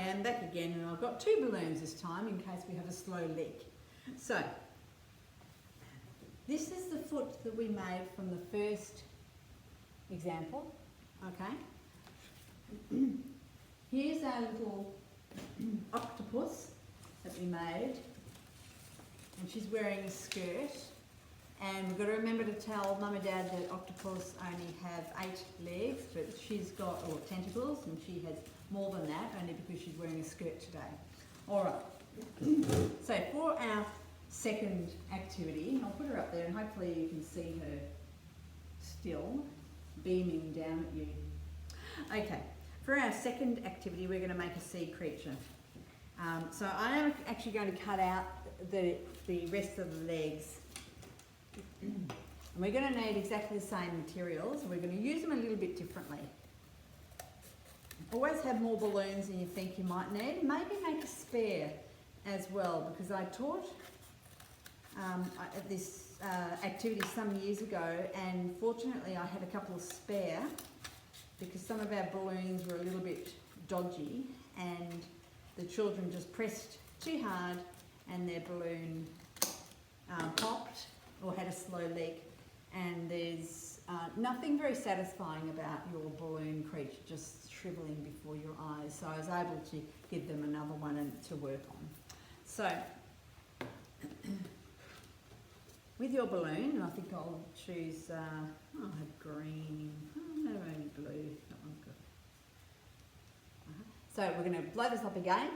am back again, and I've got 2 balloons this time in case we have a slow leak. So, this is the foot that we made from the first example, okay? Here's our little octopus that we made, and she's wearing a skirt. And we've got to remember to tell Mum and Dad that octopus only have 8 legs, but she's got, or tentacles, and she has more than that, only because she's wearing a skirt today. All right. So for our second activity, I'll put her up there, and hopefully you can see her still beaming down at you. Okay. For our second activity, we're going to make a sea creature. So I am actually going to cut out the rest of the legs. And we're going to need exactly the same materials. We're going to use them a little bit differently. Always have more balloons than you think you might need. Maybe make a spare as well, because I taught this activity some years ago, and fortunately I had a couple of spare because some of our balloons were a little bit dodgy and the children just pressed too hard and their balloon popped or had a slow leak, and there's nothing very satisfying about your balloon creature just shriveling before your eyes. So I was able to give them another one to work on. So with your balloon, and I think I'll choose, I have green, no, only blue, that one's good. So we're going to blow this up again.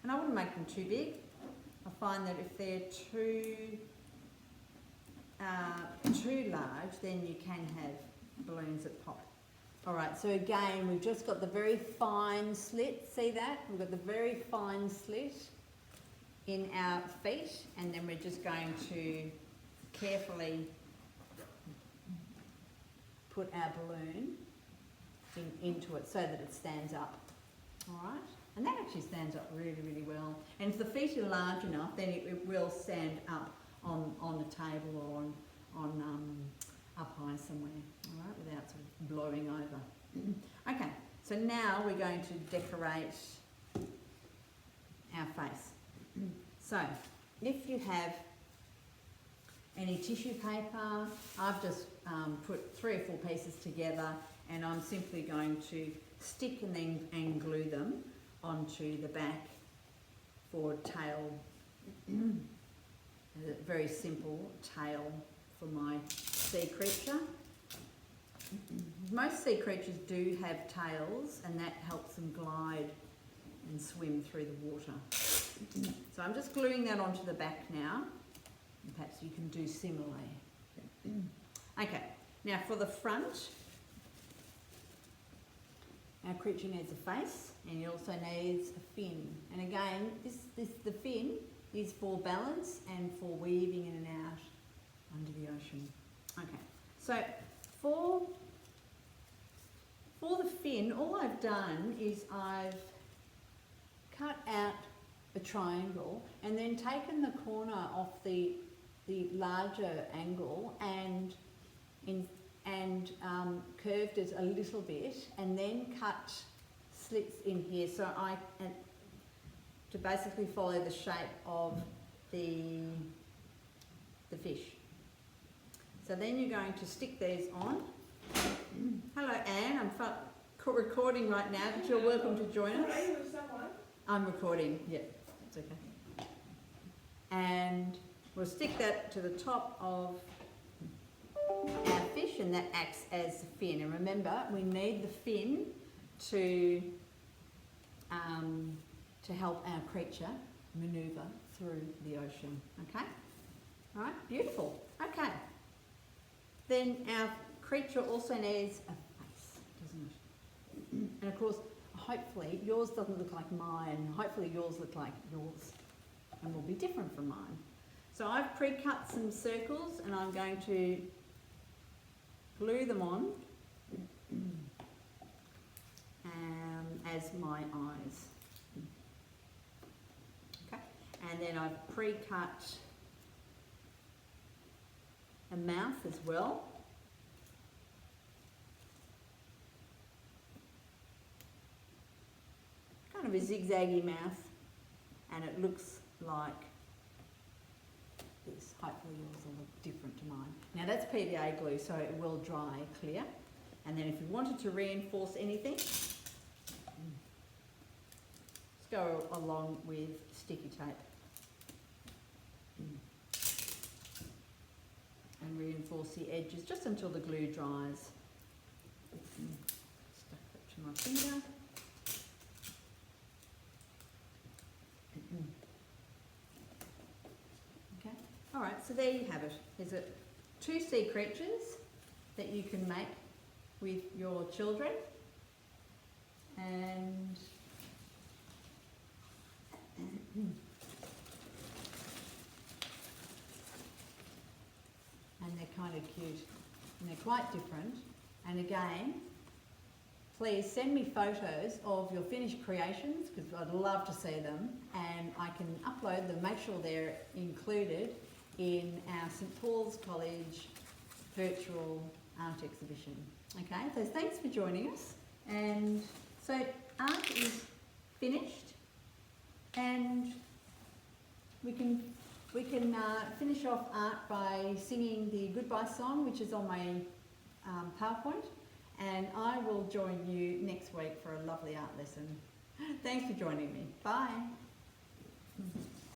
And I wouldn't make them too big. I find that if they're too large, then you can have balloons that pop. All right, so again, we've just got the very fine slit. See that? We've got the very fine slit in our feet, and then we're just going to carefully put our balloon into it so that it stands up. All right? And that actually stands up really, really well. And if the feet are large enough, then it will stand up on a table or on up high somewhere, all right, without sort of blowing over. Okay, so now we're going to decorate our face. So, if you have any tissue paper, I've just put 3 or 4 pieces together, and I'm simply going to stick and glue them onto the back for tail, a very simple tail for my sea creature. Most sea creatures do have tails, and that helps them glide and swim through the water. So I'm just gluing that onto the back now, and perhaps you can do similarly. Okay, now for the front, our creature needs a face, and he also needs a fin. And again, the fin is for balance and for weaving in and out under the ocean. Okay, so for the fin, all I've done is I've cut out a triangle and then taken the corner off the larger angle and curved it a little bit, and then cut slits in here so to basically follow the shape of the fish. So then you're going to stick these on. Hello Anne, I'm recording right now, but you're welcome to join us. I'm recording, yeah, that's okay. And we'll stick that to the top of our fish, and that acts as the fin. And remember, we need the fin to help our creature manoeuvre through the ocean. Okay? All right, beautiful. Okay. Then our creature also needs a face, doesn't it? And of course, hopefully yours doesn't look like mine. Hopefully yours look like yours and will be different from mine. So I've pre-cut some circles, and I'm going to glue them on as my eyes. Okay, and then I've pre-cut a mouth as well. Kind of a zigzaggy mouth, and it looks like this. Hopefully yours will look different to mine. Now that's PVA glue, so it will dry clear. And then if you wanted to reinforce anything, just go along with sticky tape and reinforce the edges just until the glue dries. Stuck that to my finger. Okay, all right, so there you have it. There's 2 sea creatures that you can make with your children, and they're kind of cute, and they're quite different. And again, please send me photos of your finished creations, because I'd love to see them, and I can upload them, make sure they're included in our St Paul's College virtual art exhibition. Okay, so thanks for joining us. And so art is finished, and we can finish off art by singing the goodbye song, which is on my PowerPoint, and I will join you next week for a lovely art lesson. Thanks for joining me. Bye.